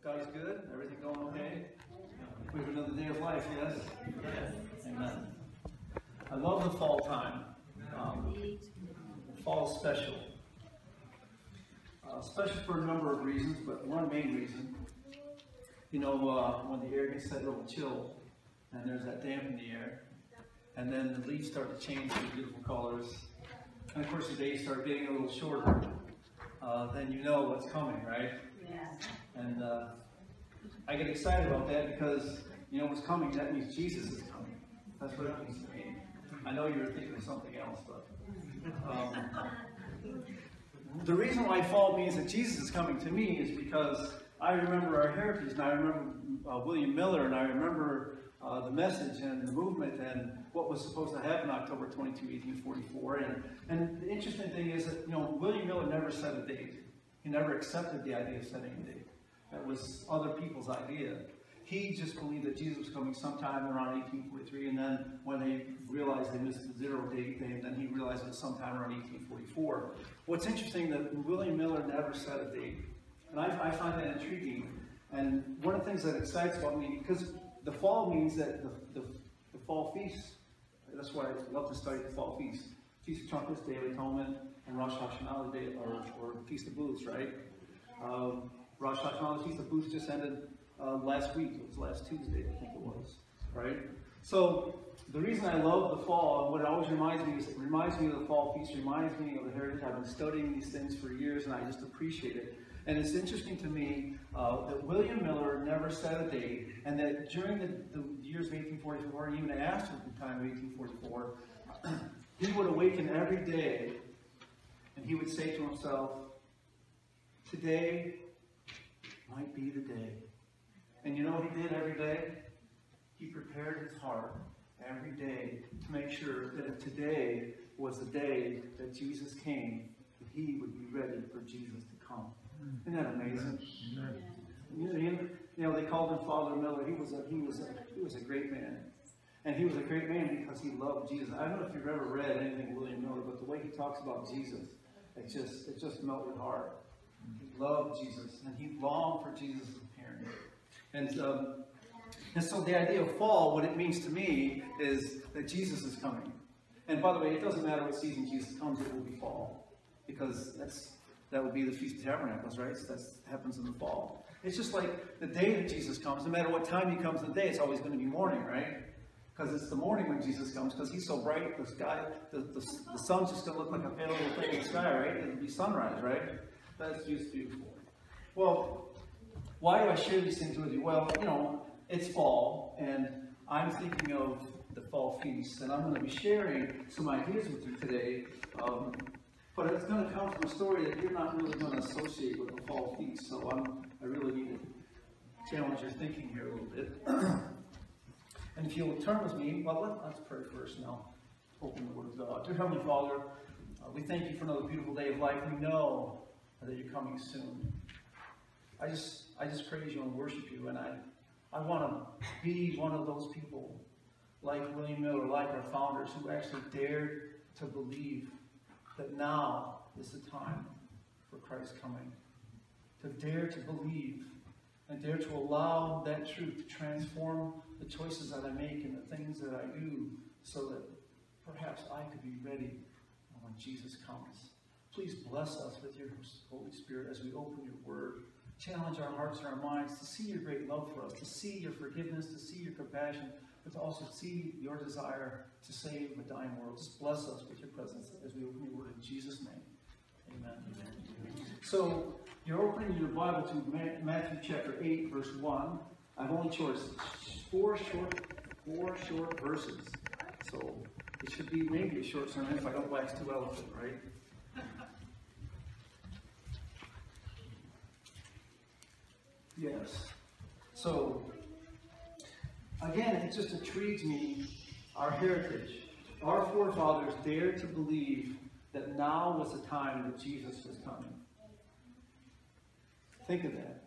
God is good? Everything going okay? We have another day of life, yes? Yes. Amen. I love the fall time. Fall is special. Special for a number of reasons, but one main reason. You know, when the air gets that little chill, and there's that damp in the air, and then the leaves start to change to beautiful colors, and of course the days start getting a little shorter, then you know what's coming, right? Yes. And I get excited about that because you know what's coming, that means Jesus is coming. That's what it means to me. I know you were thinking of something else, but the reason why fall means that Jesus is coming to me is because I remember our heritage, and I remember William Miller, and I remember the message and the movement and what was supposed to happen October 22, 1844. And the interesting thing is that, you know, William Miller never set a date. He never accepted the idea of setting a date. That was other people's idea. He just believed that Jesus was coming sometime around 1843, and then when they realized they missed the zero date, then he realized it was sometime around 1844. What's interesting that William Miller never set a date, and I find that intriguing. And one of the things that excites about me, because the fall means that the fall feast, that's why I love to study the fall feast. Feast of Trumpets, Day of Atonement, and Rosh Hashanah, Day, or Feast of Booths, right? Rosh Hashanah, the Feast of Booths just ended last week. It was last Tuesday, I think it was, right? So the reason I love the fall, and what it always reminds me is, it reminds me of the fall feast, reminds me of the heritage. I've been studying these things for years, and I just appreciate it. And it's interesting to me that William Miller never set a date, and that during the years of 1844, and even after the time of 1844, he would awaken every day, and he would say to himself, today might be the day. And you know what he did every day? He prepared his heart every day to make sure that if today was the day that Jesus came, that he would be ready for Jesus to come. Isn't that amazing? You know, they called him Father Miller. He was a great man, and he was a great man because he loved Jesus. I don't know if you've ever read anything William Miller, but the way he talks about Jesus, it just melted your heart. He loved Jesus, and he longed for Jesus' appearing. And so the idea of fall, what it means to me, is that Jesus is coming. And by the way, it doesn't matter what season Jesus comes; it will be fall, because that would be the Feast of Tabernacles, right? So that happens in the fall. It's just like the day that Jesus comes. No matter what time he comes in the day, it's always going to be morning, right? Because it's the morning when Jesus comes, because he's so bright, the sky, the sun's just going to look like a pale little thing in the sky, right? It'll be sunrise, right? That's just beautiful. Well, why do I share these things with you? Well, you know, it's fall, and I'm thinking of the fall feast, and I'm going to be sharing some ideas with you today. But it's going to come from a story that you're not really going to associate with the fall feast. So I really need to challenge your thinking here a little bit. And if you'll turn with me, well, let's pray first now. Open the Word of God. Dear Heavenly Father, we thank you for another beautiful day of life. We know that you're coming soon. I just praise you and worship you, and I want to be one of those people like William Miller, like our founders, who actually dared to believe that now is the time for Christ's coming. To dare to believe and dare to allow that truth to transform the choices that I make and the things that I do, so that perhaps I could be ready when Jesus comes. Please bless us with your Holy Spirit as we open your word. Challenge our hearts and our minds to see your great love for us, to see your forgiveness, to see your compassion, but to also see your desire to save a dying world. Just bless us with your presence as we open your word in Jesus' name. Amen. So, you're opening your Bible to Matthew chapter 8, verse 1. I've only chosen four short verses. So, it should be maybe a short sermon if I don't wax too eloquent, right? Yes. So, again, it just intrigues me, our heritage. Our forefathers dared to believe that now was the time that Jesus was coming. Think of that.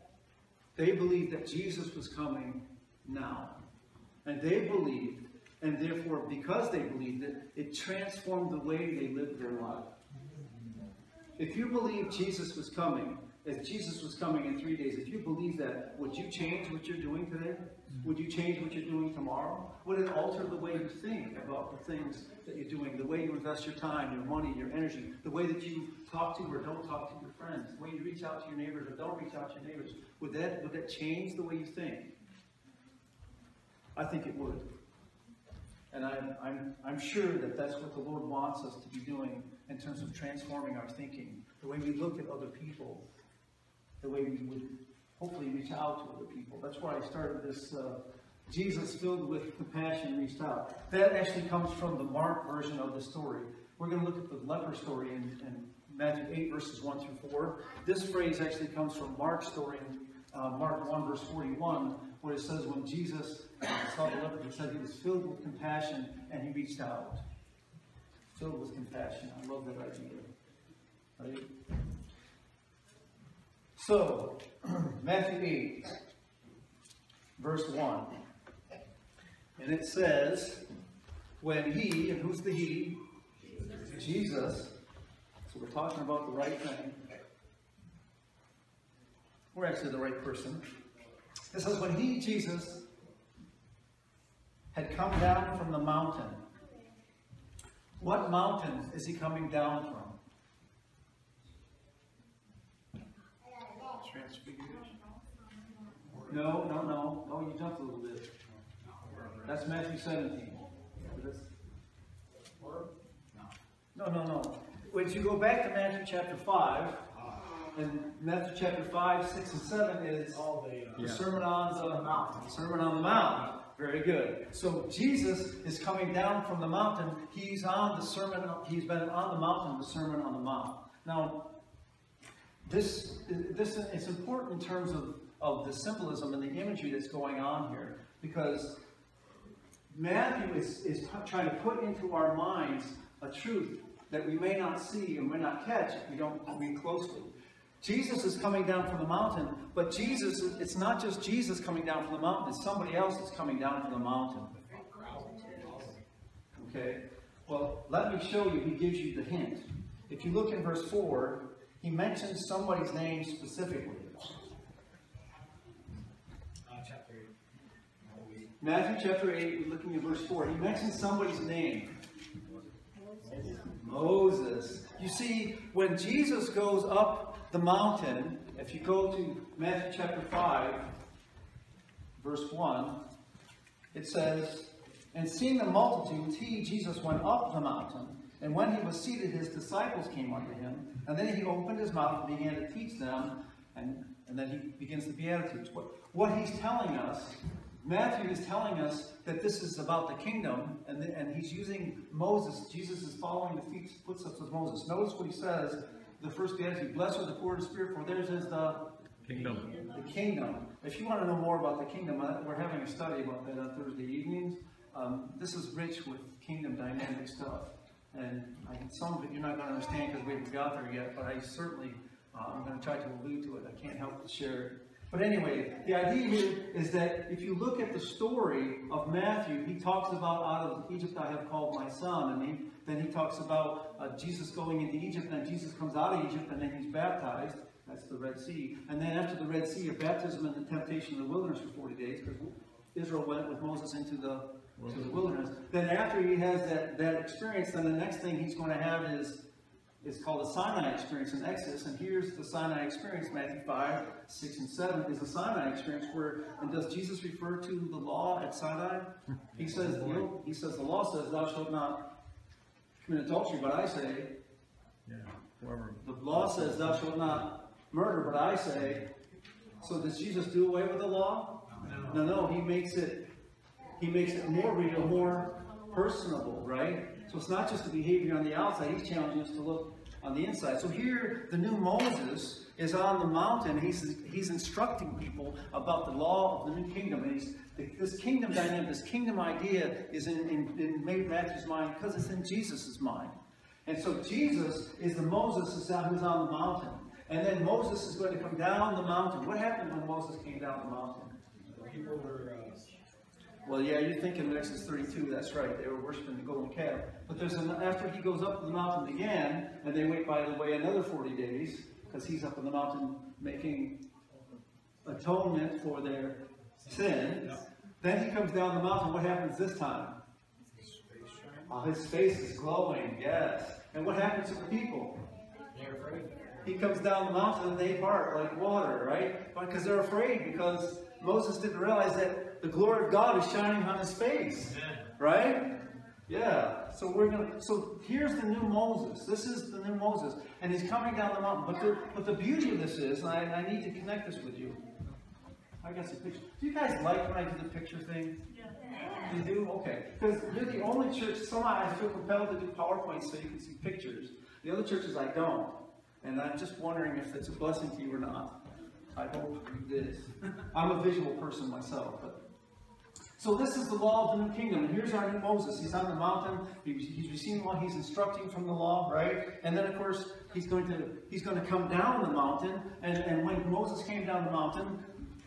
They believed that Jesus was coming now. And they believed, and therefore, because they believed it, it transformed the way they lived their life. If you believed Jesus was coming, As Jesus was coming in 3 days, if you believe that, would you change what you're doing today? Would you change what you're doing tomorrow? Would it alter the way you think about the things that you're doing, the way you invest your time, your money, your energy, the way that you talk to or don't talk to your friends, the way you reach out to your neighbors or don't reach out to your neighbors? Would that change the way you think? I think it would. And I'm sure that that's what the Lord wants us to be doing in terms of transforming our thinking, the way we look at other people, the way we would hopefully reach out to other people. That's why I started this, Jesus filled with compassion reached out. That actually comes from the Mark version of the story. We're going to look at the leper story in Matthew 8, verses 1 through 4. This phrase actually comes from Mark's story in Mark 1, verse 41, where it says when Jesus saw the leper, he said he was filled with compassion and he reached out. Filled with compassion. I love that idea. Right? So, Matthew 8, verse 1. And it says, when he, and who's the he? Jesus. So we're talking about the right thing. We're actually the right person. It says, when he, Jesus, had come down from the mountain. What mountain is he coming down from? Transfiguration. No, you jumped a little bit. That's Matthew 17. No. When you go back to Matthew chapter 5, and Matthew chapter 5, 6, and 7 is the Sermon on the Mount. Sermon on the Mount. Very good. So Jesus is coming down from the mountain. He's been on the mountain, the Sermon on the Mount. Now, this is important in terms of the symbolism and the imagery that's going on here, because Matthew is trying to put into our minds a truth that we may not see and may not catch if we don't read closely. Jesus is coming down from the mountain, but it's not just Jesus coming down from the mountain, it's somebody else that's coming down from the mountain. Okay? Well, let me show you. He gives you the hint. If you look in verse 4, he mentions somebody's name specifically. Matthew chapter 8, we're looking at verse 4. He mentions somebody's name. Moses. You see, when Jesus goes up the mountain, if you go to Matthew chapter 5, verse 1, it says, and seeing the multitudes, he, Jesus, went up the mountain, and when he was seated, his disciples came unto him, and then he opened his mouth and began to teach them, and then he begins the Beatitudes. What he's telling us, Matthew is telling us that this is about the kingdom, and he's using Moses. Jesus is following the footsteps of Moses. Notice what he says, the first beatitude, blessed are the poor in spirit, for theirs is the kingdom. The kingdom. If you want to know more about the kingdom, we're having a study about that on Thursday evenings. This is rich with kingdom dynamic stuff. And some of it you're not going to understand because we haven't got there yet, but I certainly, I'm going to try to allude to it. I can't help but share it. But anyway, the idea here is that if you look at the story of Matthew, he talks about out of Egypt I have called my son, and then he talks about Jesus going into Egypt, and Jesus comes out of Egypt, and then he's baptized. That's the Red Sea. And then after the Red Sea, a baptism and the temptation in the wilderness for 40 days, because Israel went with Moses into the wilderness. Then after he has that experience, then the next thing he's going to have is called the Sinai experience in Exodus. And here's the Sinai experience, Matthew 5, 6, and 7 is the Sinai experience and does Jesus refer to the law at Sinai? He says, the law says, thou shalt not commit adultery, but I say, the law says, thou shalt not murder, but I say, so does Jesus do away with the law? No, he makes it more real, more personable, right? So it's not just the behavior on the outside. He's challenging us to look on the inside. So here, the new Moses is on the mountain. He's instructing people about the law of the new kingdom. And this kingdom dynamic, this kingdom idea is in Matthew's mind because it's in Jesus' mind. And so Jesus is the Moses who's on the mountain. And then Moses is going to come down the mountain. What happened when Moses came down the mountain? People were... Well, yeah, you're thinking of Exodus 32, that's right. They were worshiping the golden calf. But after he goes up the mountain again, and they wait, by the way, another 40 days, because he's up on the mountain making atonement for their sins. Then he comes down the mountain. What happens this time? His face is glowing, yes. And what happens to the people? They're afraid. He comes down the mountain and they part like water, right? Because they're afraid, because Moses didn't realize that the glory of God is shining on his face. Right? Yeah. So here's the new Moses. This is the new Moses. And he's coming down the mountain. But the beauty of this is, and I need to connect this with you. I got some pictures. Do you guys like when I do the picture thing? Yeah. You do? Okay. Because you're the only church, somehow I feel compelled to do PowerPoints so you can see pictures. The other churches I don't. And I'm just wondering if it's a blessing to you or not. I hope it is. I'm a visual person myself. So this is the law of the new kingdom. And here's our new Moses. He's on the mountain. He's receiving the law. He's instructing from the law, right? And then, of course, he's going to come down the mountain. And when Moses came down the mountain,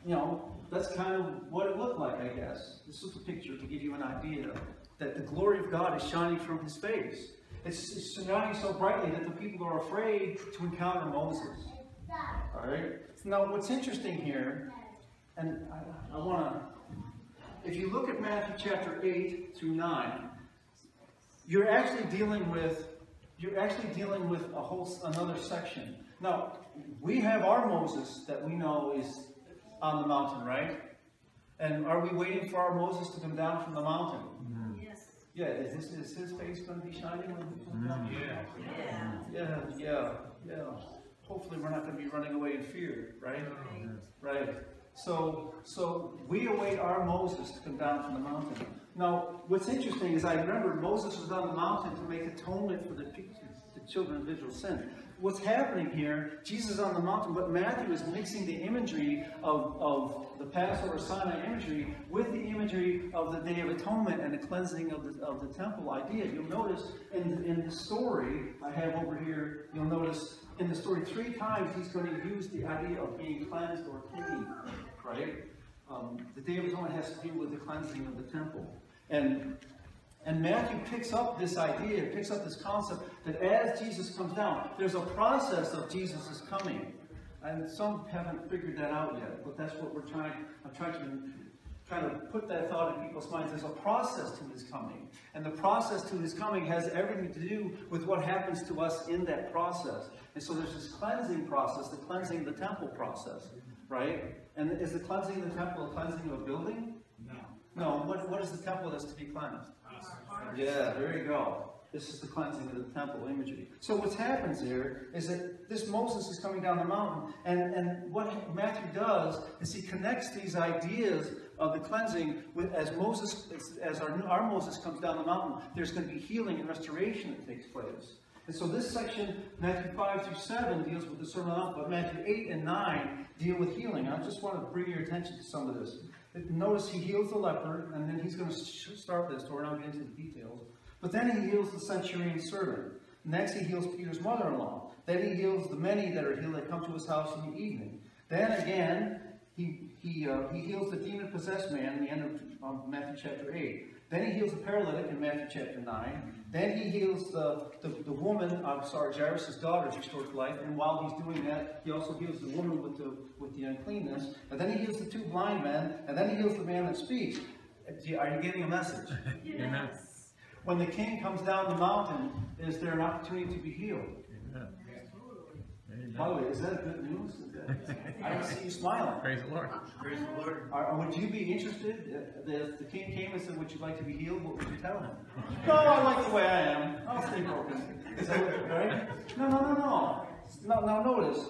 you know, that's kind of what it looked like, I guess. This is a picture to give you an idea that the glory of God is shining from his face. It's shining so brightly that the people are afraid to encounter Moses. All right? Now, what's interesting here, and I want to, if you look at Matthew chapter 8 through 9, you're actually dealing with another section. Now, we have our Moses that we know is on the mountain, right? And are we waiting for our Moses to come down from the mountain? Mm-hmm. Yes. Yeah, is his face going to be shining when he comes down? Yeah. Hopefully we're not going to be running away in fear, right? Right. So we await our Moses to come down from the mountain. Now, what's interesting is I remember Moses was on the mountain to make atonement for the children of Israel's sin. What's happening here, Jesus is on the mountain, but Matthew is mixing the imagery of the Passover Sinai imagery with the imagery of the Day of Atonement and the cleansing of the temple idea. You'll notice in the story I have over here, you'll notice in the story 3 times he's going to use the idea of being cleansed or clean, right? The Day of Atonement has to do with the cleansing of the temple. And Matthew picks up this idea, picks up this concept that as Jesus comes down, there's a process of Jesus' coming. And some haven't figured that out yet, but that's what I'm trying to kind of put that thought in people's minds. There's a process to his coming. And the process to his coming has everything to do with what happens to us in that process. And so there's this cleansing process, the cleansing of the temple process, right? And is the cleansing of the temple a cleansing of a building? No. What is the temple that's to be cleansed? Yeah, there you go. This is the cleansing of the temple imagery. So what happens here is that this Moses is coming down the mountain, and what Matthew does is he connects these ideas of the cleansing with, as our Moses comes down the mountain, there's going to be healing and restoration that takes place. And so this section, Matthew 5 through 7, deals with the Sermon on the Mount, but Matthew 8 and 9 deal with healing. I just want to bring your attention to some of this. Notice he heals the leper, and then he's going to start this story, and I'll get into the details. But then he heals the centurion's servant. Next he heals Peter's mother-in-law. Then he heals the many that are healed that come to his house in the evening. Then again, he heals the demon-possessed man in the end of Matthew chapter 8. Then he heals the paralytic in Matthew chapter 9. Then he heals the woman, Jairus' daughter is restored to life. And while he's doing that, he also heals the woman with the uncleanness. And then he heals the 2 blind men. And then he heals the man that speaks. Are you getting a message? Yes. When the king comes down the mountain, is there an opportunity to be healed? Amen. By the way, is that good news? I don't see you smiling. Praise the Lord. Praise the Lord. Would you be interested if the king came and said, would you like to be healed? What would you tell him? No, I like the way I am. I'll stay broken. Is that what, right? No. Now notice.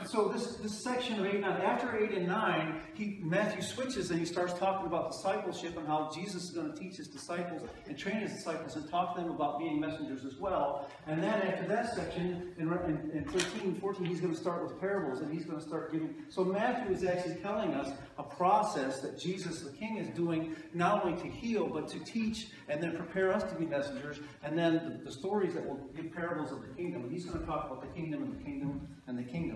So this section of 8 and 9, after 8 and 9, Matthew switches and he starts talking about discipleship and how Jesus is going to teach his disciples and train his disciples and talk to them about being messengers as well. And then after that section, in 13 and 14, he's going to start with parables and he's going to start giving. So Matthew is actually telling us a process that Jesus the King is doing, not only to heal, but to teach and then prepare us to be messengers. And then the stories that will give parables of the kingdom. And he's going to talk about the kingdom and the kingdom and the kingdom.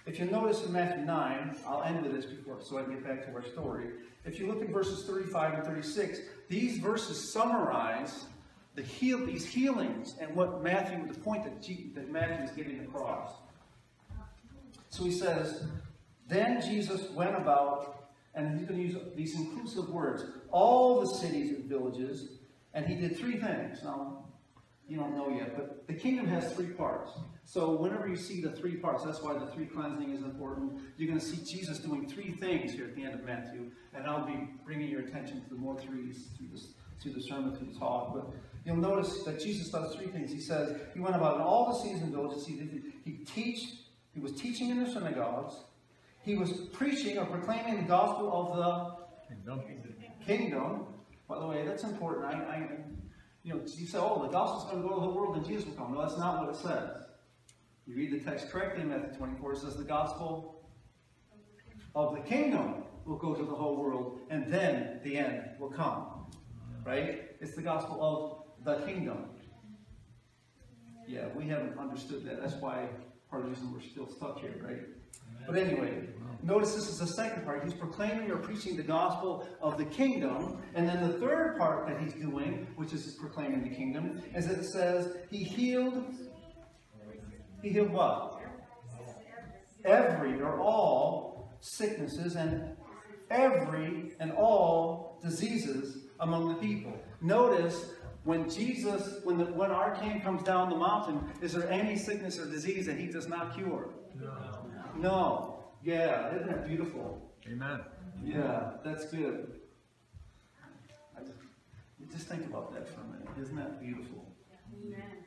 If you notice in Matthew 9, I'll end with this so I can get back to our story. If you look at verses 35 and 36, these verses summarize these healings and what the point that Matthew is getting across. So he says, then Jesus went about, and he's going to use these inclusive words, all the cities and villages, and he did 3 things. Now, you don't know yet, but the kingdom has 3 parts. So whenever you see the 3 parts, that's why the 3 cleansing is important. You're going to see Jesus doing 3 things here at the end of Matthew, and I'll be bringing your attention to the more 3s through the sermon, through the talk. But you'll notice that Jesus does 3 things. He says he went about in all the cities and villages. He was teaching in the synagogues. He was preaching or proclaiming the gospel of the kingdom. By the way, that's important. You say, oh, the gospel's going to go to the whole world and Jesus will come. No, that's not what it says. You read the text correctly in Matthew 24, it says the gospel of the kingdom will go to the whole world, and then the end will come. Right? It's the gospel of the kingdom. Yeah, we haven't understood that. That's why part of the reason we're still stuck here, right? But anyway, notice this is the second part. He's proclaiming or preaching the gospel of the kingdom. And then the third part that he's doing, which is proclaiming the kingdom, is that it says he healed what? Every or all sicknesses and every and all diseases among the people. Notice when our King comes down the mountain, is there any sickness or disease that he does not cure? No. Yeah, isn't that beautiful? Amen. Yeah, that's good. Just think about that for a minute. Isn't that beautiful? Amen.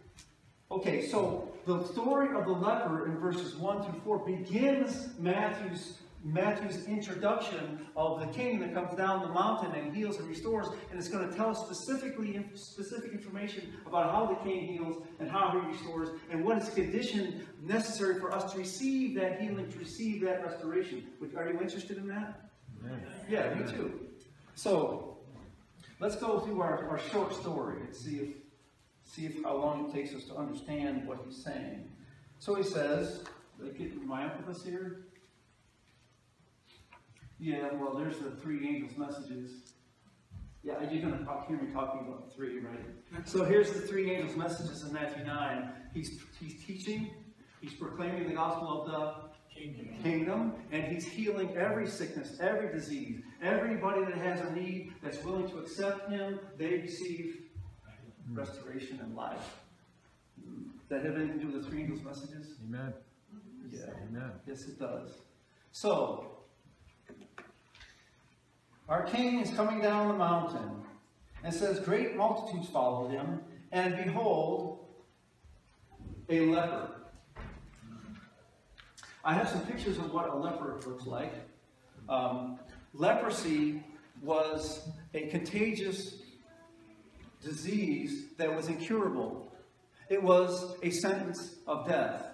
Okay, so the story of the leper in verses 1 through 4 begins Matthew's introduction of the king that comes down the mountain and heals and restores, and it's going to tell us specific information about how the king heals and how he restores and what is condition necessary for us to receive that healing, to receive that restoration. Are you interested in that? Yeah, me too. So let's go through our short story and see if how long it takes us to understand what he's saying. So he says, did I get my emphasis here? Yeah, well, there's the 3 angels' messages. Yeah, you're going to hear me talking about the 3, right? So here's the 3 angels' messages in Matthew 9. He's teaching, he's proclaiming the gospel of the kingdom, and he's healing every sickness, every disease. Everybody that has a need, that's willing to accept him, they receive restoration and life. Does that have anything to do with the 3 angels' messages? Amen. Yeah. Amen. Yes, it does. So, our king is coming down the mountain, and says, great multitudes followed him, and behold, a leper. I have some pictures of what a leper looks like. Leprosy was a contagious disease that was incurable. It was a sentence of death.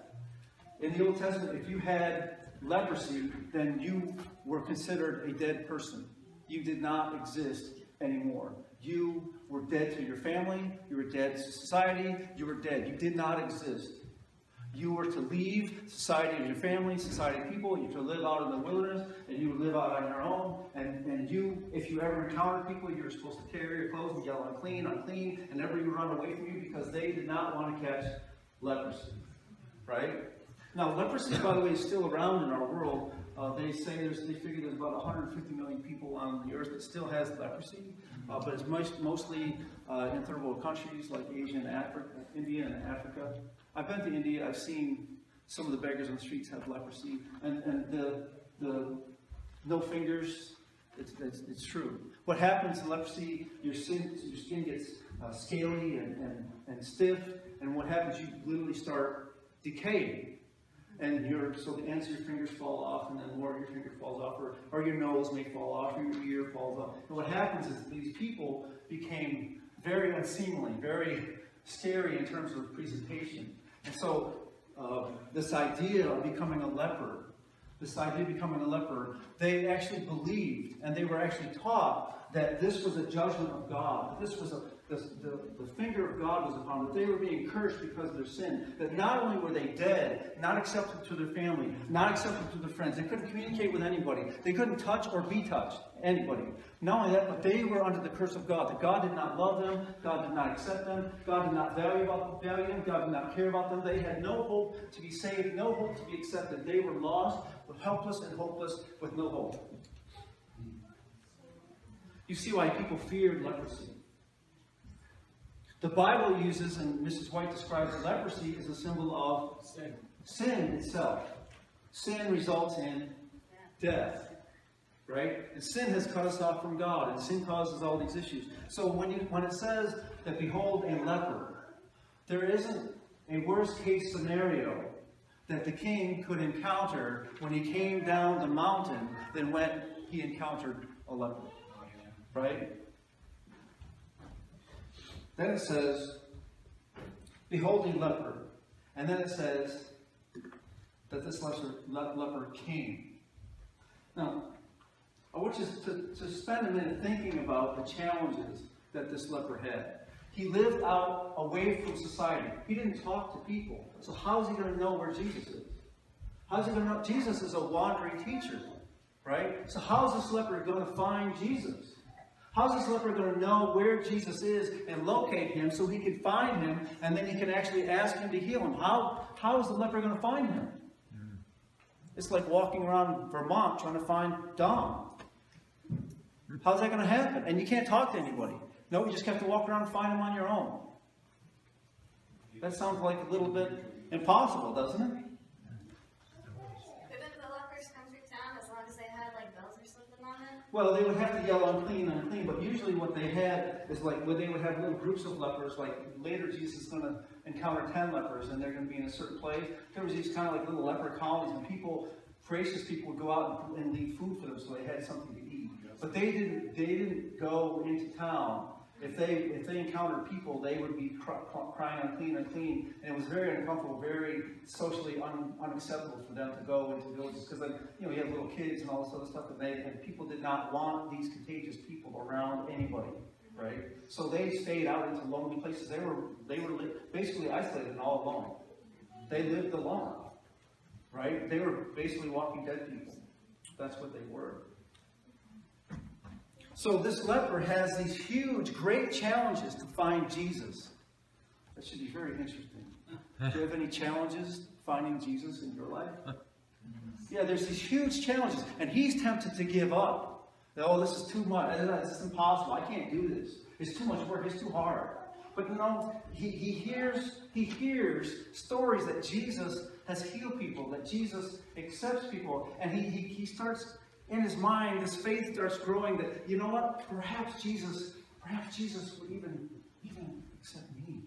In the Old Testament, if you had leprosy, then you were considered a dead person. You did not exist anymore. You were dead to your family. You were dead to society. You were dead. You did not exist. You were to leave society and your family, society and people. You were to live out in the wilderness, and you would live out on your own. And you, if you ever encountered people, you were supposed to tear your clothes and yell, unclean, unclean, and everybody would run away from you because they did not want to catch leprosy. Right? Now, leprosy, by the way, is still around in our world. They figure there's about 150 million people on the earth that still has leprosy, but it's mostly in third world countries like Asia and Africa, India and Africa. I've been to India. I've seen some of the beggars on the streets have leprosy, and the no fingers. It's true. What happens in leprosy? Your skin gets scaly and stiff, and what happens? You literally start decaying. And so the ends of your fingers fall off, and then more of your finger falls off, or your nose may fall off, or your ear falls off. And what happens is these people became very unseemly, very scary in terms of presentation. And so this idea of becoming a leper, they actually believed, and they were actually taught that this was a judgment of God. This was the finger of God was upon them, that they were being cursed because of their sin. That not only were they dead, not accepted to their family, not accepted to their friends, they couldn't communicate with anybody. They couldn't touch or be touched, anybody. Not only that, but they were under the curse of God. That God did not love them, God did not accept them, God did not value them, God did not care about them. They had no hope to be saved, no hope to be accepted. They were lost, helpless and hopeless, with no hope. You see why people feared leprosy. The Bible uses, and Mrs. White describes leprosy as a symbol of sin itself. Sin results in death. Right? And sin has cut us off from God, and sin causes all these issues. So when it says that behold a leper, there isn't a worst case scenario that the king could encounter when he came down the mountain than when he encountered a leper. Right? Then it says, behold a leper. And then it says that this leper came. Now, I want you to spend a minute thinking about the challenges that this leper had. He lived out away from society. He didn't talk to people. So how is he going to know where Jesus is? How is he going to know? Jesus is a wandering teacher, right? So how is this leper going to find Jesus? How is this leper going to know where Jesus is and locate him so he can find him and then he can actually ask him to heal him? How is the leper going to find him? It's like walking around Vermont trying to find Dom. How's that going to happen? And you can't talk to anybody. No, you just have to walk around and find him on your own. That sounds like a little bit impossible, doesn't it? Couldn't the lepers come through town as long as they had like bells or something on it? Well, they would have to yell unclean, unclean, but usually what they had is like, when they would have little groups of lepers, like later Jesus is going to encounter 10 lepers and they're going to be in a certain place. There was these kind of like little leper colonies, and people, gracious people, would go out and leave food for them so they had something to eat. But they didn't go into town. If they encountered people, they would be crying unclean, unclean, and it was very uncomfortable, very socially unacceptable for them to go into villages, because then you have little kids and all this other stuff, and people did not want these contagious people around anybody, right? So they stayed out into lonely places. They were basically isolated and all alone. They lived alone, right? They were basically walking dead people. That's what they were. So this leper has these huge, great challenges to find Jesus. That should be very interesting. Do you have any challenges finding Jesus in your life? Yeah, there's these huge challenges. And he's tempted to give up. Oh, this is too much. This is impossible. I can't do this. It's too much work. It's too hard. But no, he hears stories that Jesus has healed people, that Jesus accepts people. And he starts... in his mind, this faith starts growing that, you know what, perhaps Jesus would even accept me.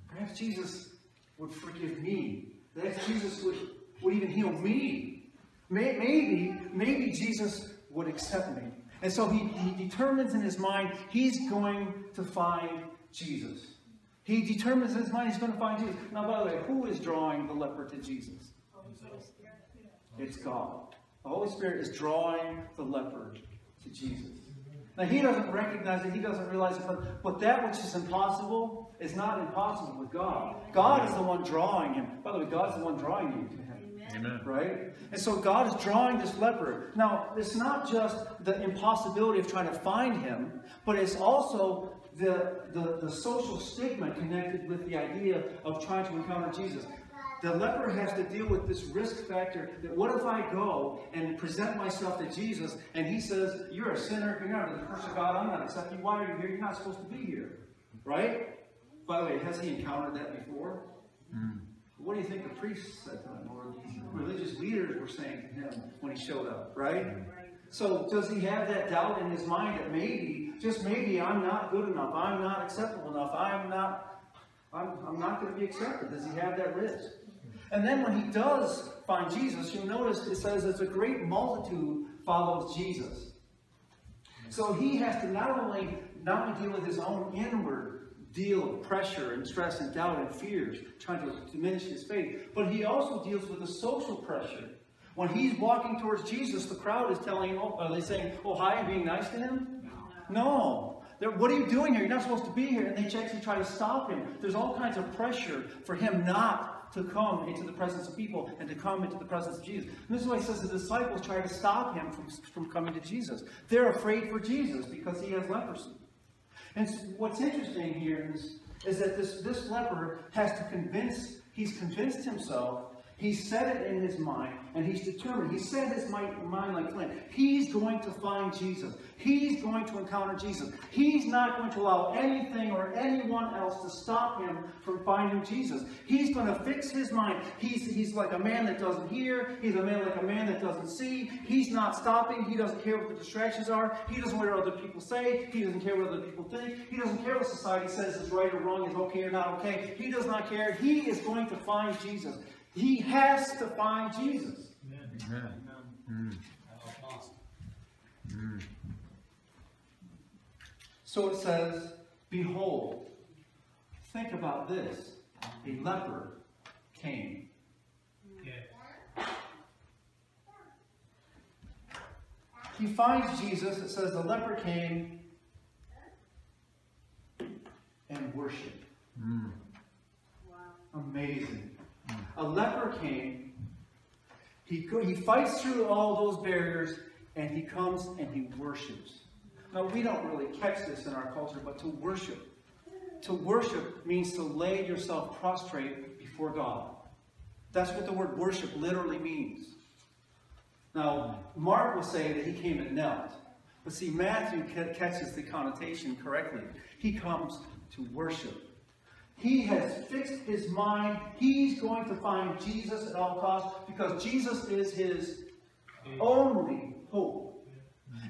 Perhaps Jesus would forgive me. Perhaps Jesus would even heal me. Maybe Jesus would accept me. And so he determines in his mind he's going to find Jesus. He determines in his mind he's going to find Jesus. Now, by the way, who is drawing the leper to Jesus? It's God. The Holy Spirit is drawing the leper to Jesus. Now, he doesn't recognize it. He doesn't realize it. But that which is impossible is not impossible with God. God is the one drawing him. By the way, God's the one drawing you to him. Amen. Right? And so God is drawing this leper. Now, it's not just the impossibility of trying to find him, but it's also the social stigma connected with the idea of trying to encounter Jesus. The leper has to deal with this risk factor that what if I go and present myself to Jesus and he says, you're a sinner, you're not under the curse of God, I'm not accepting you, why are you here? You're not supposed to be here. Right? By the way, has he encountered that before? What do you think the priests said to him, or the religious leaders were saying to him when he showed up? Right? So does he have that doubt in his mind that maybe, just maybe, I'm not good enough, I'm not acceptable enough, I'm not going to be accepted? Does he have that risk? And then when he does find Jesus, you'll notice it says it's a great multitude follows Jesus. So he has to not only deal with his own inward deal of pressure and stress and doubt and fears, trying to diminish his faith, but he also deals with the social pressure. When he's walking towards Jesus, the crowd is telling him, are they saying, oh, hi, and being nice to him? No. What are you doing here? You're not supposed to be here. And they actually try to stop him. There's all kinds of pressure for him not to come into the presence of people and to come into the presence of Jesus. And this is why he says the disciples try to stop him from coming to Jesus. They're afraid for Jesus because he has leprosy. And what's interesting here is that this leper has to he's convinced himself, he's set it in his mind, and he's determined. He set his mind like flint. He's going to find Jesus. He's going to encounter Jesus. He's not going to allow anything or anyone else to stop him from finding Jesus. He's going to fix his mind. He's like a man that doesn't hear. He's like a man that doesn't see. He's not stopping. He doesn't care what the distractions are. He doesn't care what other people say. He doesn't care what other people think. He doesn't care what society says is right or wrong, is okay or not okay. He does not care. He is going to find Jesus. He has to find Jesus. Amen. Amen. So it says, behold, think about this. A leper came. Yeah. He finds Jesus. It says the leper came and worshiped. Wow. Amazing. A leper came. He fights through all those barriers, and he comes and he worships. Now, we don't really catch this in our culture, but to worship means to lay yourself prostrate before God. That's what the word worship literally means. Now, Mark will say that he came and knelt. But see, Matthew catches the connotation correctly. He comes to worship. He has fixed his mind. He's going to find Jesus at all costs because Jesus is his only hope.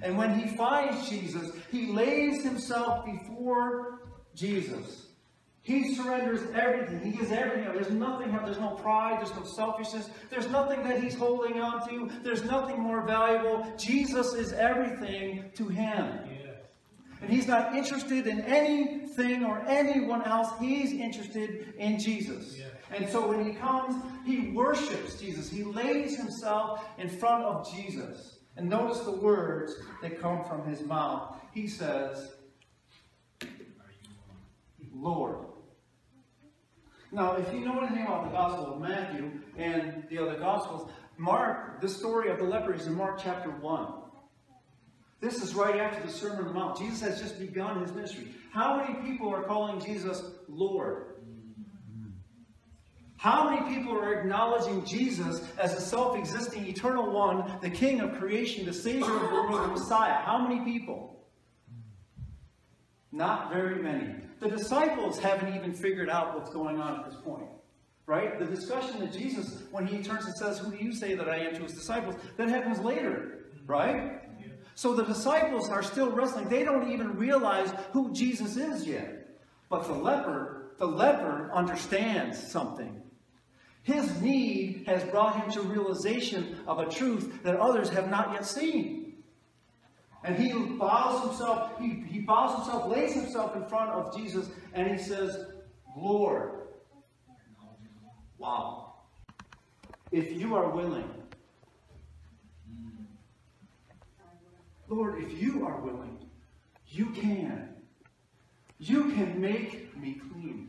And when he finds Jesus, he lays himself before Jesus. He surrenders everything. He gives everything up. There's nothing. There's no pride. There's no selfishness. There's nothing that he's holding on to. There's nothing more valuable. Jesus is everything to him. And he's not interested in anything or anyone else. He's interested in Jesus. Yeah. And so when he comes, he worships Jesus. He lays himself in front of Jesus. And notice the words that come from his mouth. He says, Lord. Now, if you know anything about the Gospel of Matthew and the other Gospels, Mark, the story of the leper is in Mark chapter 1. This is right after the Sermon on the Mount. Jesus has just begun his ministry. How many people are calling Jesus Lord? How many people are acknowledging Jesus as the self-existing eternal one, the King of creation, the Savior of the world, the Messiah? How many people? Not very many. The disciples haven't even figured out what's going on at this point. Right? The discussion that Jesus, when he turns and says, who do you say that I am, to his disciples, that happens later. Right? So the disciples are still wrestling. They don't even realize who Jesus is yet. But the leper understands something. His need has brought him to realization of a truth that others have not yet seen. And he bows himself, lays himself in front of Jesus, and he says, Lord. Wow. If you are willing, Lord, if you are willing, you can. You can make me clean.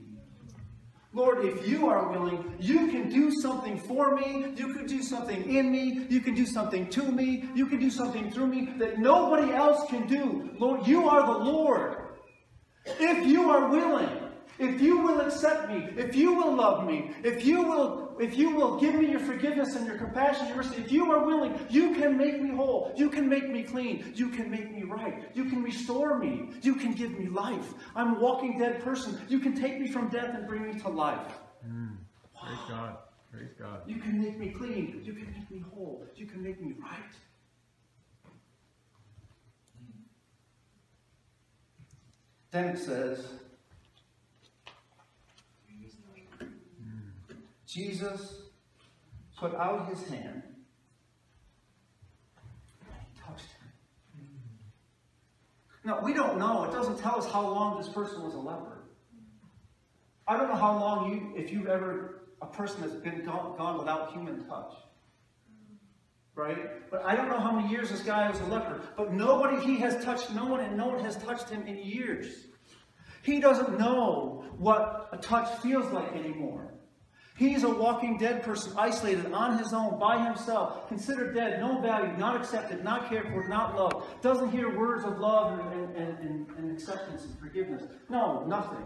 Lord, if you are willing, you can do something for me. You can do something in me. You can do something to me. You can do something through me that nobody else can do. Lord, you are the Lord. If you are willing, if you will accept me, if you will love me, if you will give me your forgiveness and your compassion, your mercy, if you are willing, you can make me whole. You can make me clean. You can make me right. You can restore me. You can give me life. I'm a walking dead person. You can take me from death and bring me to life. Praise God. Praise God. You can make me clean. You can make me whole. You can make me right. Then it says, Jesus put out his hand and he touched him. Now, we don't know. It doesn't tell us how long this person was a leper. I don't know how long if you've ever, a person that's been gone without human touch. Right? But I don't know how many years this guy was a leper. But nobody he has touched, no one has touched him in years. He doesn't know what a touch feels like anymore. He's a walking dead person, isolated, on his own, by himself, considered dead, no value, not accepted, not cared for, not loved. Doesn't hear words of love and acceptance and forgiveness. No, nothing.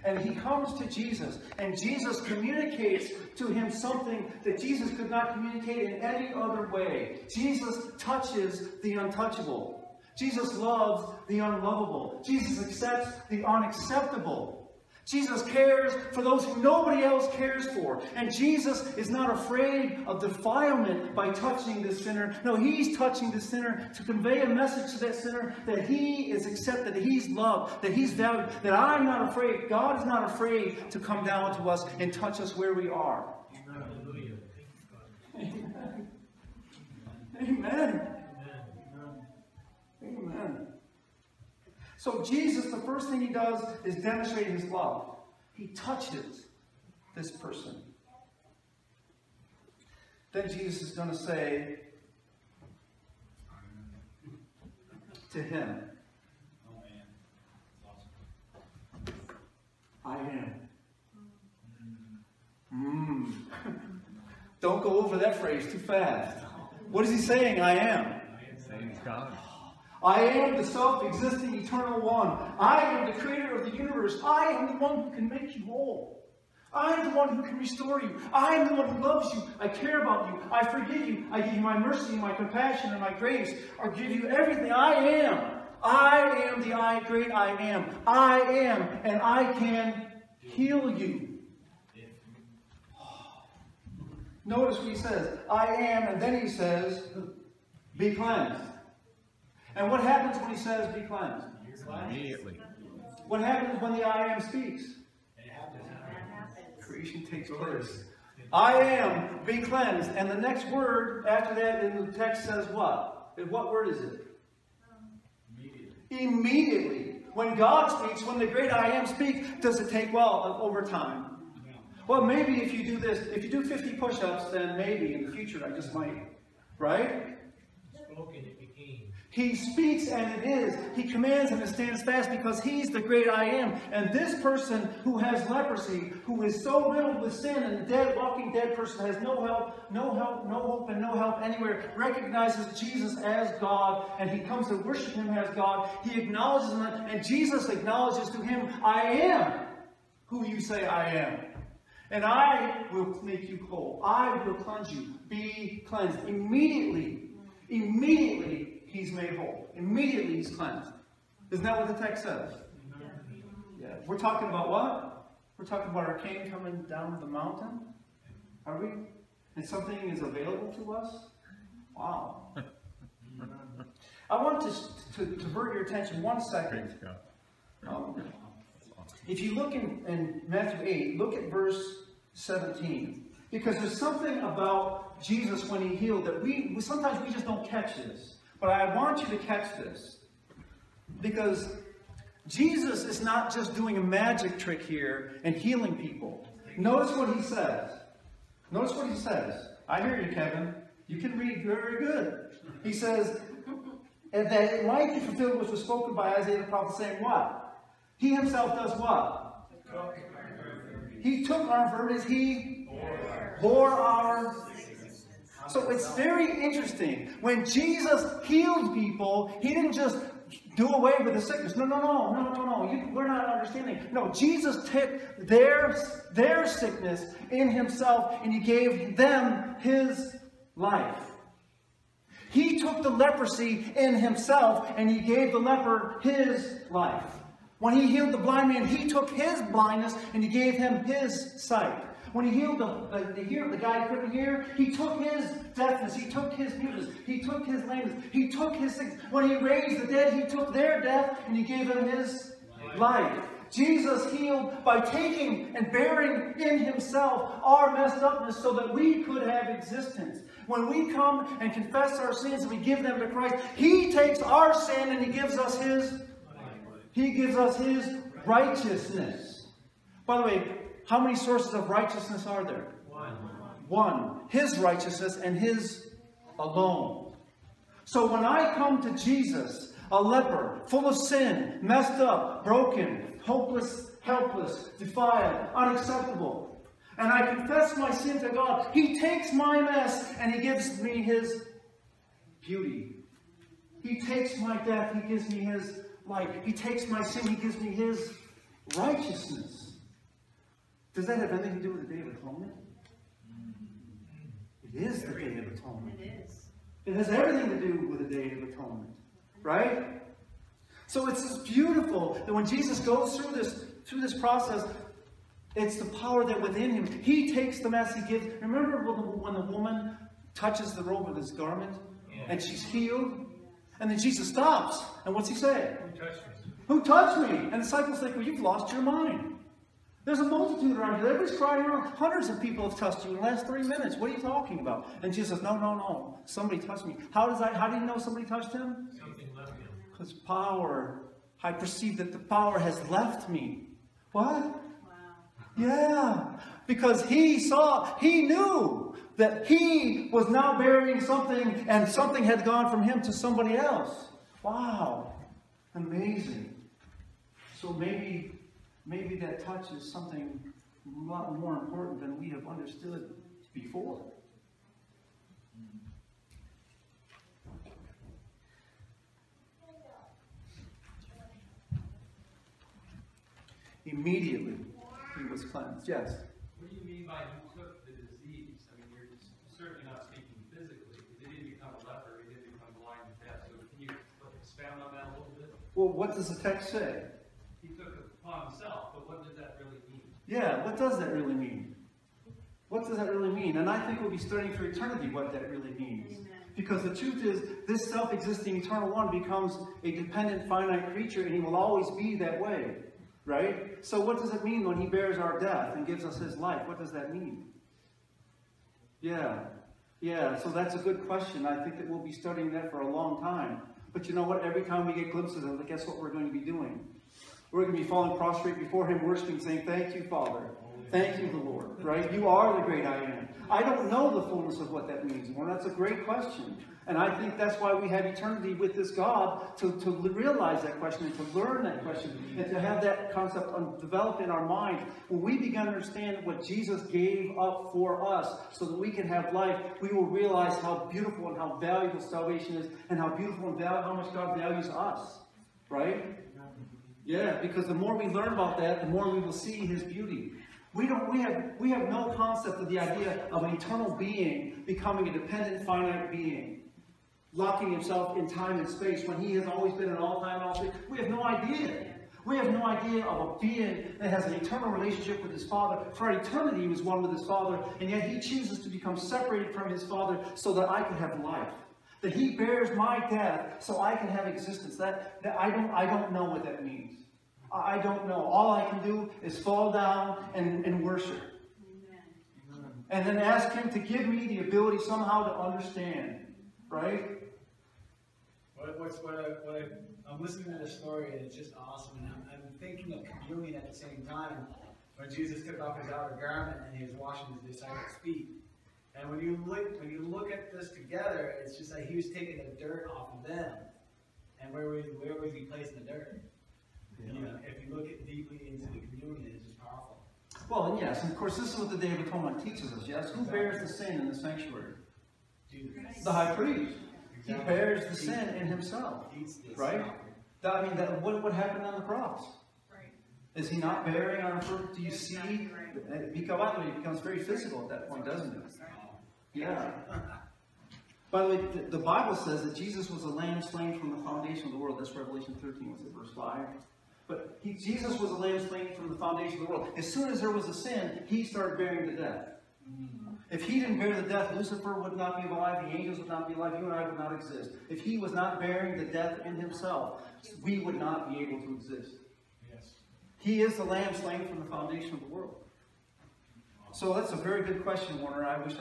And he comes to Jesus, and Jesus communicates to him something that Jesus could not communicate in any other way. Jesus touches the untouchable. Jesus loves the unlovable. Jesus accepts the unacceptable. Jesus cares for those who nobody else cares for. And Jesus is not afraid of defilement by touching the sinner. No, he's touching the sinner to convey a message to that sinner that he is accepted, that he's loved, that he's valued, that I'm not afraid. God is not afraid to come down to us and touch us where we are. Hallelujah. Amen. Amen. Amen. So Jesus, the first thing he does is demonstrate his love. He touches this person. Then Jesus is going to say to him, I am. Don't go over that phrase too fast. What is he saying? I am. Saying God. I am the self-existing eternal one. I am the creator of the universe. I am the one who can make you whole. I am the one who can restore you. I am the one who loves you. I care about you. I forgive you. I give you my mercy, my compassion, and my grace. I give you everything. I am. I am the great I am. I am, and I can heal you. Notice what he says. I am, and then he says, be cleansed. And what happens when he says, be cleansed? Immediately. What happens when the I am speaks? It happens. Creation takes place. I am, be cleansed. And the next word after that in the text says what? And what word is it? Immediately. Immediately. When God speaks, when the great I am speaks, does it take, well, over time? Well, maybe if you do this, if you do 50 push-ups, then maybe in the future I just might. Right? Spoken, it became. He speaks and it is. He commands and it stands fast because he's the great I am. And this person who has leprosy, who is so riddled with sin and the dead, walking dead person has no help, no hope, and no help anywhere, recognizes Jesus as God, and he comes to worship him as God. He acknowledges him, and Jesus acknowledges to him, I am who you say I am. And I will make you whole. I will cleanse you. Be cleansed. Immediately, he's made whole. Immediately he's cleansed. Isn't that what the text says? Yeah. We're talking about what? We're talking about our King coming down the mountain? Are we? And something is available to us? Wow. I want to divert your attention 1 second. If you look in Matthew 8, look at verse 17. Because there's something about Jesus when he healed that sometimes we just don't catch this. But I want you to catch this. Because Jesus is not just doing a magic trick here and healing people. Notice what he says. Notice what he says. I hear you, Kevin. You can read very good. He says, and that it might be fulfilled which was spoken by Isaiah the prophet, saying what? He himself does what? He took our infirmities. He bore our. So it's very interesting. When Jesus healed people, he didn't just do away with the sickness. No. We're not understanding. No, Jesus took their sickness in himself, and he gave them his life. He took the leprosy in himself, and he gave the leper his life. When he healed the blind man, he took his blindness and he gave him his sight. When he healed the guy who couldn't hear, he took his deafness, he took his muteness, he took his lameness, he took his sickness. When he raised the dead, he took their death and he gave them his life. Jesus healed by taking and bearing in himself our messed upness so that we could have existence. When we come and confess our sins and we give them to Christ, he takes our sin and he gives us his righteousness. By the way, how many sources of righteousness are there? One. His righteousness and his alone. So when I come to Jesus, a leper, full of sin, messed up, broken, hopeless, helpless, defiled, unacceptable, and I confess my sin to God, He takes my mess and He gives me His beauty. He takes my death, He gives me His life. He takes my sin, He gives me His righteousness. Does that have anything to do with the Day of Atonement? It is the Day of Atonement. It is. It has everything to do with the Day of Atonement. Right? So it's just beautiful that when Jesus goes through this process, it's the power that within Him. He takes the mess He gives. Remember when the woman touches the robe of His garment? And she's healed? And then Jesus stops. And what's He say? Who touched me? Who touched me? And the disciples think, well, you've lost your mind. There's a multitude around you. Everybody's crying around. Hundreds of people have touched you in the last 3 minutes. What are you talking about? And Jesus says, no, no, no. Somebody touched me. How do you know somebody touched Him? Something left him. Because power. I perceive that the power has left me. What? Wow. Yeah. Because He knew that He was now bearing something, and something had gone from Him to somebody else. Wow. Amazing. So maybe that touch is something a lot more important than we have understood before. Immediately, He was cleansed. Yes? What do you mean by He took the disease? I mean, you're certainly not speaking physically. He didn't become a leper. He didn't become blind and deaf. So can you expound on that a little bit? Well, what does the text say? He took it upon Himself, but what does that really mean? Yeah, what does that really mean? What does that really mean? And I think we'll be studying for eternity what that really means. Amen. Because the truth is, this self-existing eternal one becomes a dependent, finite creature, and He will always be that way. Right? So what does it mean when He bears our death and gives us His life? What does that mean? Yeah. Yeah, so that's a good question. I think that we'll be studying that for a long time. But you know what? Every time we get glimpses of it, guess what we're going to be doing? We're going to be falling prostrate before Him, worshiping, saying, thank you, Father. Thank you, the Lord. Right? You are the great I am. I don't know the fullness of what that means, Lord. That's a great question. And I think that's why we have eternity with this God, to realize that question and to learn that question and to have that concept developed in our mind. When we begin to understand what Jesus gave up for us so that we can have life, we will realize how beautiful and how valuable salvation is and how beautiful and how much God values us. Right? Yeah, because the more we learn about that, the more we will see His beauty. We have no concept of the idea of an eternal being becoming a dependent, finite being, locking himself in time and space when He has always been in all time and all space. We have no idea. We have no idea of a being that has an eternal relationship with His Father. For eternity He was one with His Father, and yet He chooses to become separated from His Father so that I can have life. That He bears my death so I can have existence. That I don't know what that means. I don't know. All I can do is fall down and worship. Amen. And then ask Him to give me the ability somehow to understand. Right? I'm listening to the story and it's just awesome. And I'm thinking of communion at the same time. When Jesus took off His outer garment and He was washing His disciples' feet. And when you look at this together, it's just like He was taking the dirt off of them. And where was He placing the dirt? Yeah. You know, if you look deeply into the communion, it's just powerful. Well, and yes, and of course, this is what the Day of Atonement teaches us. Yes, who bears the sin in the sanctuary? Jesus. The high priest. He Exactly. bears the sin in Himself. Eats this Right? stuff. I mean, what happened on the cross? Right. Is He not bearing our fruit? Do you see? It becomes very physical at that point, doesn't it? Yeah. By the way, the Bible says that Jesus was a lamb slain from the foundation of the world. That's Revelation 13, was it verse 5? But Jesus was a lamb slain from the foundation of the world. As soon as there was a sin, He started bearing the death. If He didn't bear the death, Lucifer would not be alive, the angels would not be alive, you and I would not exist. If He was not bearing the death in Himself, we would not be able to exist. Yes. He is the lamb slain from the foundation of the world. So that's a very good question, Warner. I wish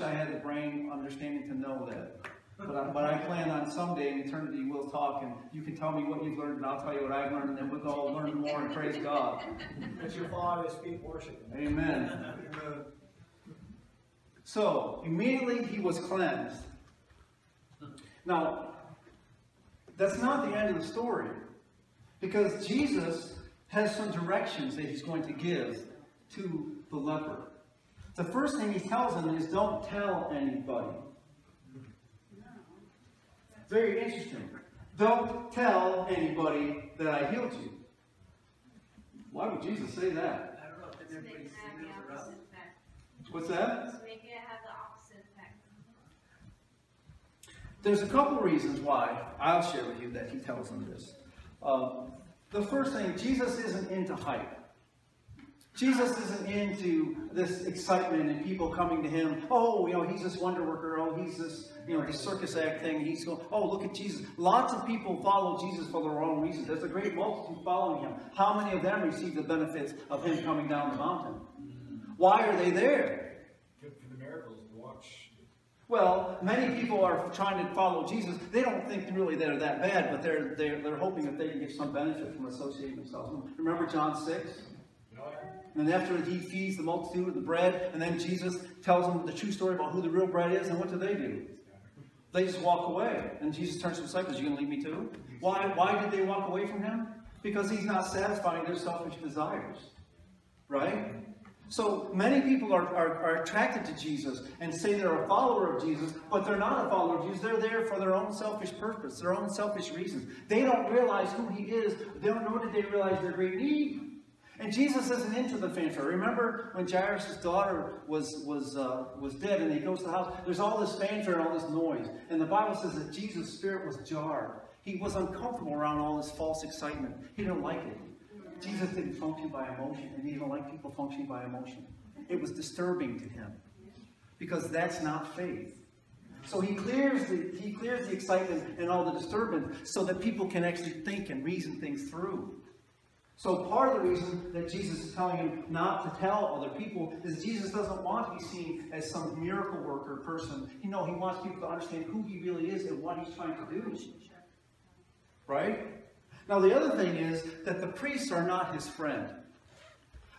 I had the brain understanding to know that. But I plan on someday in eternity we'll talk and you can tell me what you've learned and I'll tell you what I've learned and then we'll all learn more and praise God. Let your Father's feet worship Him. Amen. So, immediately he was cleansed. Now, that's not the end of the story. Because Jesus has some directions that he's going to give to the leper. The first thing he tells him is, don't tell anybody. Very interesting. Don't tell anybody that I healed you. Why would Jesus say that? I don't know if To make it have the opposite effect. What's that? To make it have the opposite effect. There's a couple reasons why I'll share with you that he tells them this. The first thing, Jesus isn't into hype. Jesus isn't into this excitement and people coming to him. Oh, he's this wonder worker. Oh, he's this, this circus act thing. He's going, oh, look at Jesus. Lots of people follow Jesus for their own reasons. There's a great multitude following him. How many of them receive the benefits of him coming down the mountain? Why are they there? Good for the miracles to watch. Well, many people are trying to follow Jesus. They don't think really they're that bad, but they're hoping that they can get some benefit from associating themselves. Remember John 6? And after he feeds the multitude with the bread, and then Jesus tells them the true story about who the real bread is, and what do? They just walk away. And Jesus turns to the disciples, you going to leave me too? Why did they walk away from him? Because he's not satisfying their selfish desires. Right? So many people are attracted to Jesus and say they're a follower of Jesus, but they're not a follower of Jesus. They're there for their own selfish purpose, their own selfish reasons. They don't realize who he is. Nor did they realize their great need. And Jesus isn't into the fanfare. Remember when Jairus' daughter was dead and he goes to the house? There's all this fanfare and all this noise. And the Bible says that Jesus' spirit was jarred. He was uncomfortable around all this false excitement. He didn't like it. Jesus didn't function by emotion, and he didn't like people functioning by emotion. It was disturbing to him. Because that's not faith. So he clears the excitement and all the disturbance so that people can actually think and reason things through. So part of the reason that Jesus is telling him not to tell other people is Jesus doesn't want to be seen as some miracle worker person. He wants people to understand who he really is and what he's trying to do. Right? Now the other thing is that the priests are not his friend.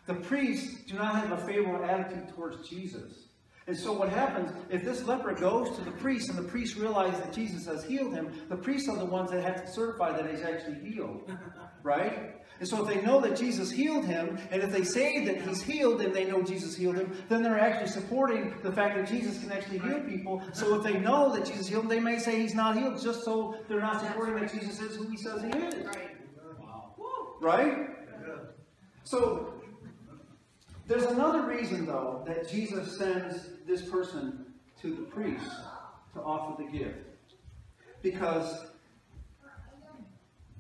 The priests do not have a favorable attitude towards Jesus. And so what happens, if this leper goes to the priest and the priest realizes that Jesus has healed him, the priests are the ones that have to certify that he's actually healed. Right? And so if they know that Jesus healed him, and if they say that he's healed and they know Jesus healed him, then they're actually supporting the fact that Jesus can actually heal people. So if they know that Jesus healed him, they may say he's not healed, just so they're not supporting that Jesus is who he says he is. Right? So there's another reason, though, that Jesus sends this person to the priest to offer the gift. Because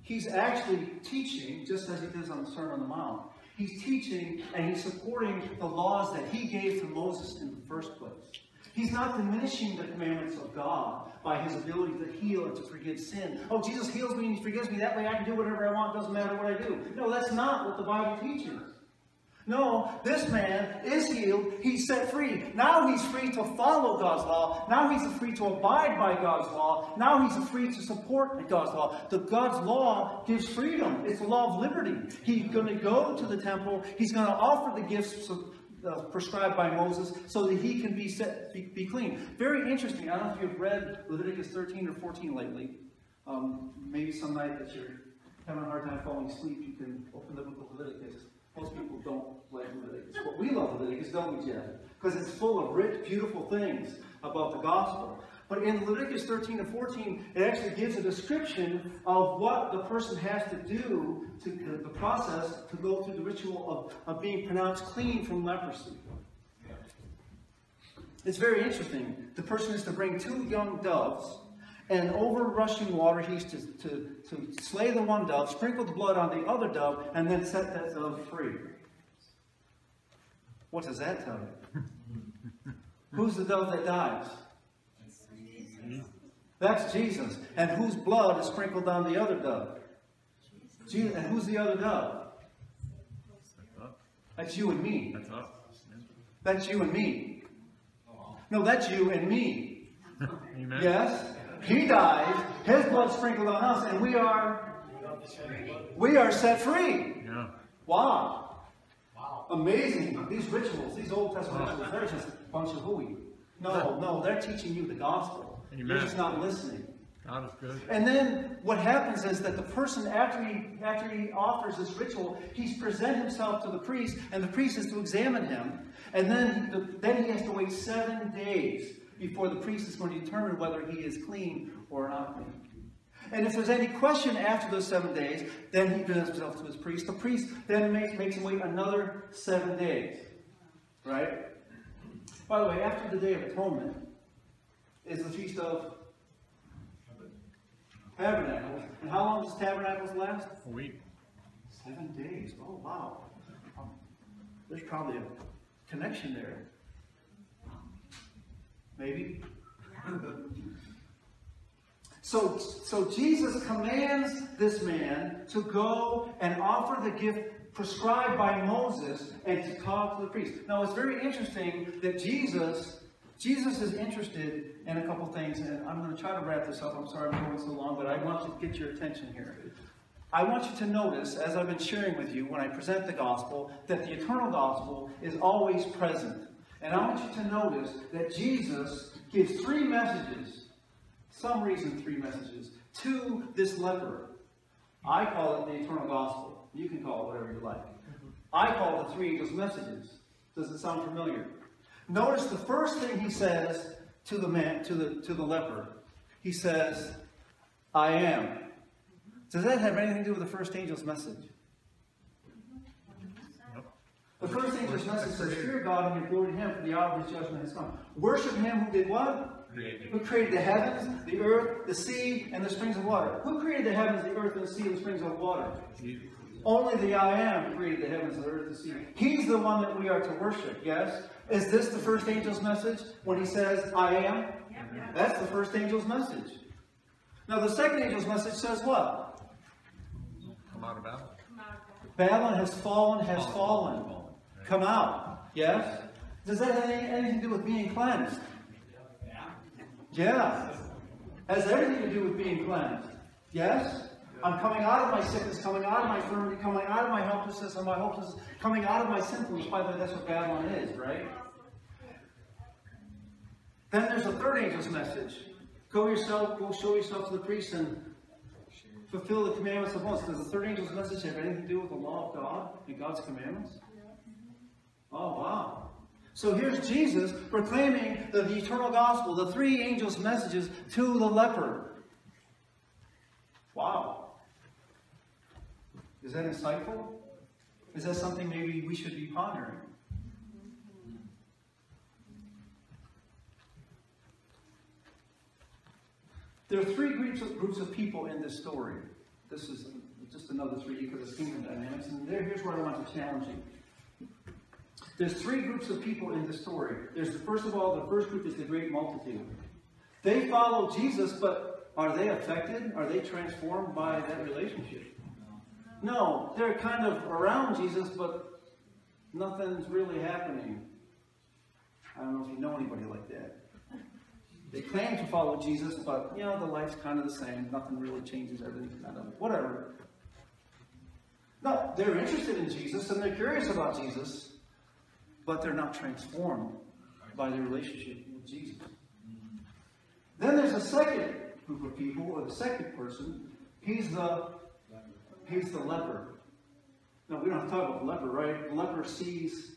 he's actually teaching, just as he does on the Sermon on the Mount. He's teaching and he's supporting the laws that he gave to Moses in the first place. He's not diminishing the commandments of God by his ability to heal and to forgive sin. Oh, Jesus heals me and he forgives me. That way I can do whatever I want. Doesn't matter what I do. No, that's not what the Bible teaches. No, this man is healed. He's set free. Now he's free to follow God's law. Now he's free to abide by God's law. Now he's free to support God's law. God's law gives freedom. It's the law of liberty. He's going to go to the temple. He's going to offer the gifts prescribed by Moses so that he can be clean. Very interesting. I don't know if you've read Leviticus 13 or 14 lately. Maybe some night that you're having a hard time falling asleep, you can open the book of Leviticus. Most people don't like Leviticus. But we love Leviticus, don't we, Jeff? Because it's full of rich, beautiful things about the gospel. But in Leviticus 13 and 14, it actually gives a description of what the person has to do, to the process to go through the ritual of being pronounced clean from leprosy. It's very interesting. The person is to bring 2 young doves, and over rushing water, he's to slay the one dove, sprinkle the blood on the other dove, and then set that dove free. What does that tell you? Who's the dove that dies? That's Jesus. And whose blood is sprinkled on the other dove? Jesus. And who's the other dove? That's you and me. That's us. That's you and me. No, that's you and me. Amen. Yes? He dies, his blood sprinkled on us, and we are set free. Yeah. Wow. Amazing. These rituals, these Old Testament rituals, they're just a bunch of hooey. No, they're teaching you the gospel. Amen. You're just not listening. God is good. And then what happens is that the person, after he offers this ritual, he's present himself to the priest, and the priest is to examine him. And then he has to wait 7 days before the priest is going to determine whether he is clean or not clean. And if there's any question after those 7 days, then he presents himself to his priest. The priest then makes him wait another 7 days. Right? By the way, after the Day of Atonement is the Feast of Tabernacles. And how long does Tabernacles last? A week. 7 days. Oh, wow. There's probably a connection there. Maybe. So Jesus commands this man to go and offer the gift prescribed by Moses and to talk to the priest. Now, it's very interesting that Jesus is interested in a couple things, and I'm going to try to wrap this up. I'm sorry I'm going so long, but I want to get your attention here. I want you to notice, as I've been sharing with you when I present the gospel, that the eternal gospel is always present. And I want you to notice that Jesus gives 3 messages, some reason 3 messages, to this leper. I call it the eternal gospel. You can call it whatever you like. I call it the 3 angels' messages. Does it sound familiar? Notice the first thing he says to the man, to the leper. He says, "I am." Does that have anything to do with the first angel's message? The first angel's message says, "Fear God and give glory to Him, for the hour of His judgment has come." Worship Him who did what? Who created the heavens, the earth, the sea, and the springs of water. Who created the heavens, the earth, and the sea, and the springs of water? Only the I Am created the heavens, the earth, the sea. He's the one that we are to worship, yes? Is this the first angel's message when he says, "I am"? That's the first angel's message. Now the second angel's message says what? Come out of Babylon. Babylon has fallen. Come out. Yes? Does that have anything to do with being cleansed? Yeah. Has everything to do with being cleansed. Yes? I'm coming out of my sickness, coming out of my infirmity, coming out of my helplessness and my hopelessness, coming out of my sinfulness. By the way, that's what Babylon is, right? Then there's a third angel's message. Go show yourself to the priest and fulfill the commandments of Moses. Does the third angel's message have anything to do with the law of God and God's commandments? Oh, wow. So here's Jesus proclaiming the eternal gospel, the 3 angels' messages to the leper. Wow. Is that insightful? Is that something maybe we should be pondering? There are 3 groups of people in this story. This is just another 3 because it's kingdom dynamics. And here's where I want to challenge you. There's 3 groups of people in this story. First of all, the first group is the great multitude. They follow Jesus, but are they affected? Are they transformed by that relationship? No, they're kind of around Jesus, but nothing's really happening. I don't know if you know anybody like that. They claim to follow Jesus, but, the life's kind of the same. Nothing really changes. Everything's kind of whatever. No, they're interested in Jesus, and they're curious about Jesus, but they're not transformed by their relationship with Jesus. Then there's a second group of people, or the second person. He's the leper. Now, we don't have to talk about the leper, right? The leper sees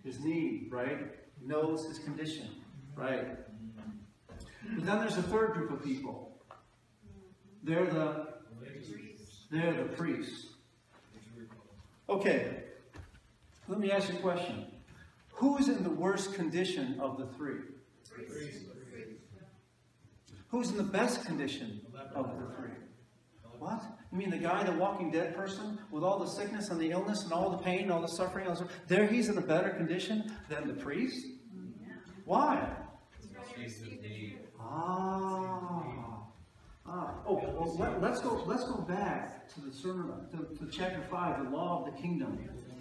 his need, right? Knows his condition, right? But then there's a third group of people. They're the priests. Okay, let me ask you a question. Who is in the worst condition of the 3? Who's in the best condition of the 3? What? You mean the guy, the walking dead person, with all the sickness and the illness and all the pain, and all the suffering, he's in a better condition than the priest? Why? Let's go back to the sermon, to chapter 5, the law of the kingdom.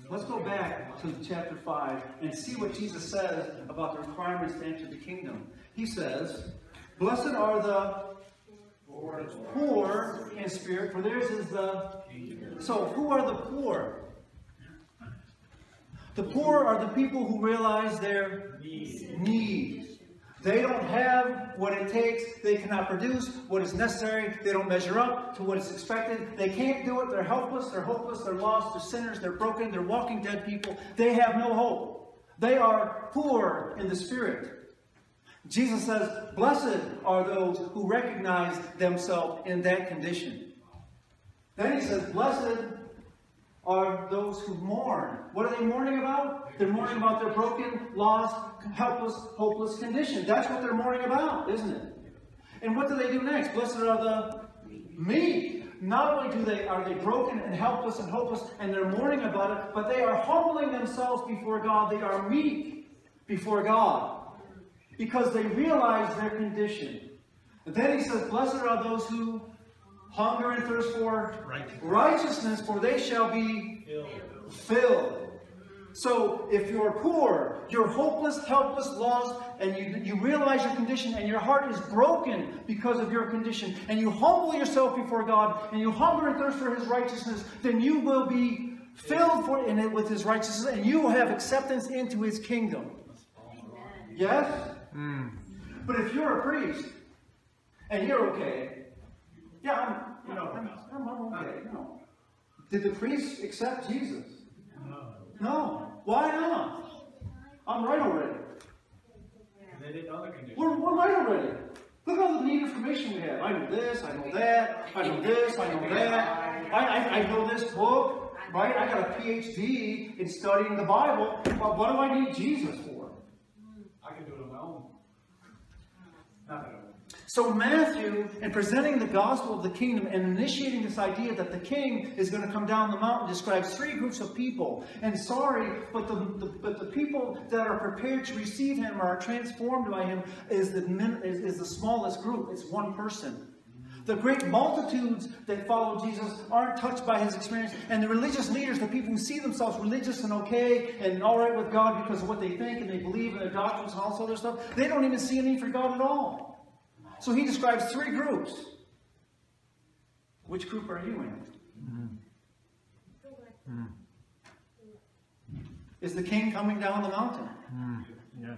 Let's go back to chapter 5 and see what Jesus says about the requirements to enter the kingdom. He says, "Blessed are the poor in spirit, for theirs is the kingdom." So who are the poor? The poor are the people who realize their need. They don't have what it takes. They cannot produce what is necessary. They don't measure up to what is expected. They can't do it. They're helpless. They're hopeless. They're lost. They're sinners. They're broken. They're walking dead people. They have no hope. They are poor in the spirit. Jesus says, blessed are those who recognize themselves in that condition. Then he says, blessed are those who mourn. What are they mourning about? They're mourning about their broken, lost, helpless, hopeless condition. That's what they're mourning about, isn't it? And what do they do next? Blessed are the meek. Not only are they broken and helpless and hopeless and they're mourning about it, but they are humbling themselves before God. They are meek before God because they realize their condition. And then he says, blessed are those who hunger and thirst for righteousness, for they shall be filled. So if you're poor, you're hopeless, helpless, lost, and you realize your condition and your heart is broken because of your condition, and you humble yourself before God, and you hunger and thirst for His righteousness, then you will be filled with His righteousness, and you will have acceptance into His kingdom. Yes? But if you're a priest, and you're okay, yeah, I'm okay. No. Did the priest accept Jesus? No. Why not? I'm right already. They did other conditions. We're right already. Look at all the neat information we have. I know this, I know that, I know this, I know that. I know this book, right? I got a PhD in studying the Bible. But what do I need Jesus for? I can do it on my own. Not that I won't. So Matthew, in presenting the gospel of the kingdom and initiating this idea that the king is going to come down the mountain, describes three groups of people. And sorry, but the people that are prepared to receive him or are transformed by him is the smallest group. It's one person. The great multitudes that follow Jesus aren't touched by his experience. And the religious leaders, the people who see themselves religious and okay and all right with God because of what they think and they believe in their doctrines and all this other stuff, they don't even see a need for God at all. So he describes three groups. Which group are you in? Is the king coming down the mountain? Yeah.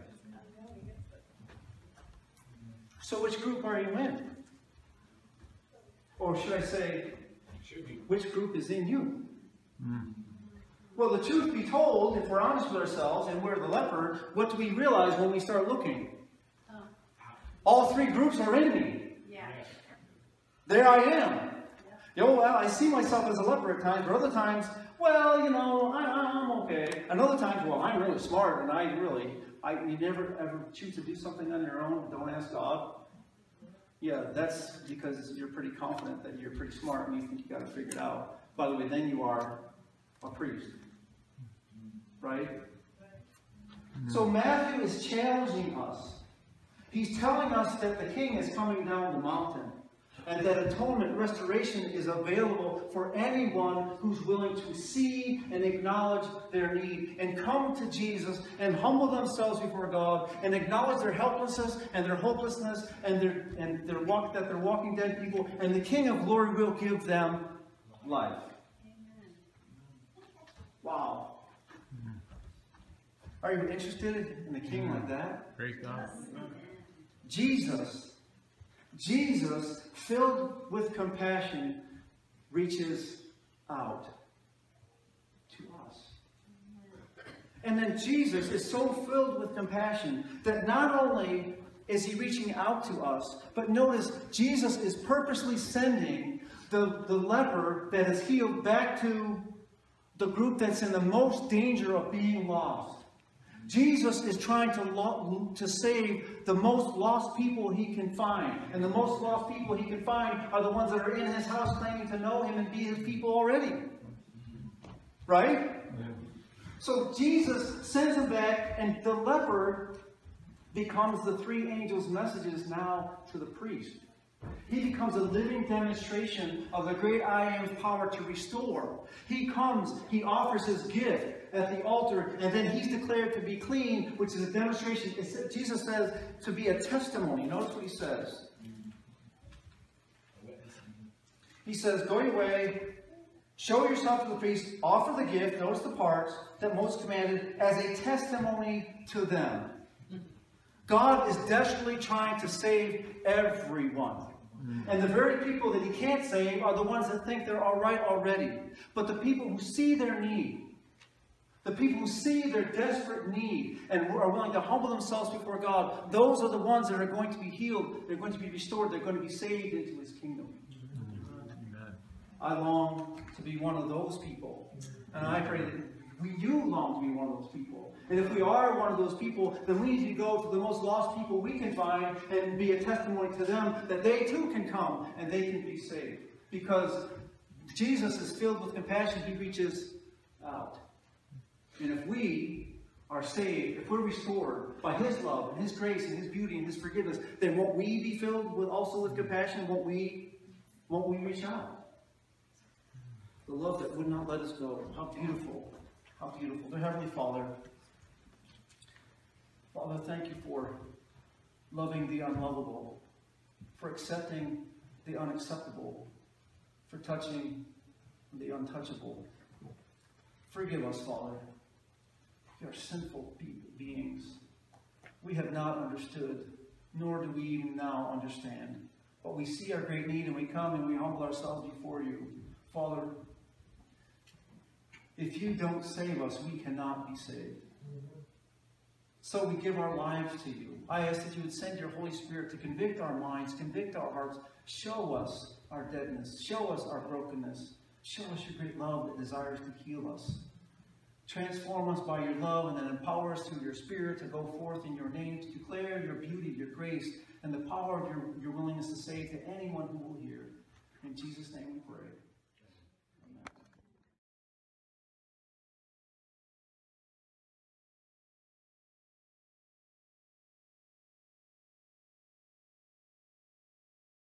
So which group are you in? Or should I say, which group is in you? Well, the truth be told, if we're honest with ourselves and we're the leper, what do we realize when we start looking? All three groups are in me. Yeah. There I am. Well, I see myself as a leper at times, but other times, well, I'm okay. And other times, well, I'm really smart, and you never ever choose to do something on your own. Don't ask God. Yeah, that's because you're pretty confident that you're pretty smart and you think you got it figured out. By the way, then you are a priest. Right? So Matthew is challenging us. He's telling us that the king is coming down the mountain and that atonement, restoration is available for anyone who's willing to see and acknowledge their need and come to Jesus and humble themselves before God and acknowledge their helplessness and their hopelessness and their walking dead people, and the King of Glory will give them life. Wow. Are you interested in a king like that? Praise God. Jesus, filled with compassion, reaches out to us. And then Jesus is so filled with compassion that not only is he reaching out to us, but notice Jesus is purposely sending the leper that is healed back to the group that's in the most danger of being lost. Jesus is trying to save the most lost people he can find. And the most lost people he can find are the ones that are in his house claiming to know him and be his people already. Right? Yeah. So Jesus sends him back, and the leper becomes the three angels' messages now to the priest. He becomes a living demonstration of the great I Am's power to restore. He comes, he offers his gift at the altar, and then he's declared to be clean, which is a demonstration. Jesus says to be a testimony. Notice what he says. He says, go your way, show yourself to the priest, offer the gift, notice the parts that Moses commanded, as a testimony to them. God is desperately trying to save everyone. And the very people that he can't save are the ones that think they're all right already. But the people who see their need, the people who see their desperate need and are willing to humble themselves before God, those are the ones that are going to be healed, they're going to be restored, they're going to be saved into his kingdom. Amen. I long to be one of those people. And I pray that you long to be one of those people. And if we are one of those people, then we need to go to the most lost people we can find and be a testimony to them that they too can come and they can be saved. Because Jesus is filled with compassion. He reaches out. And if we are saved, if we're restored by his love and his grace and his beauty and his forgiveness, then won't we be filled with also with compassion? Won't we reach out? The love that would not let us go. How beautiful. How beautiful. Dear Heavenly Father, Father, thank you for loving the unlovable, for accepting the unacceptable, for touching the untouchable. Forgive us, Father. We are sinful beings. We have not understood, nor do we even now understand. But we see our great need and we come and we humble ourselves before you. Father, if you don't save us, we cannot be saved. So we give our lives to you. I ask that you would send your Holy Spirit to convict our minds, convict our hearts, show us our deadness, show us our brokenness, show us your great love that desires to heal us. Transform us by your love and then empower us through your Spirit to go forth in your name, to declare your beauty, your grace, and the power of your willingness to save to anyone who will hear. In Jesus' name we pray.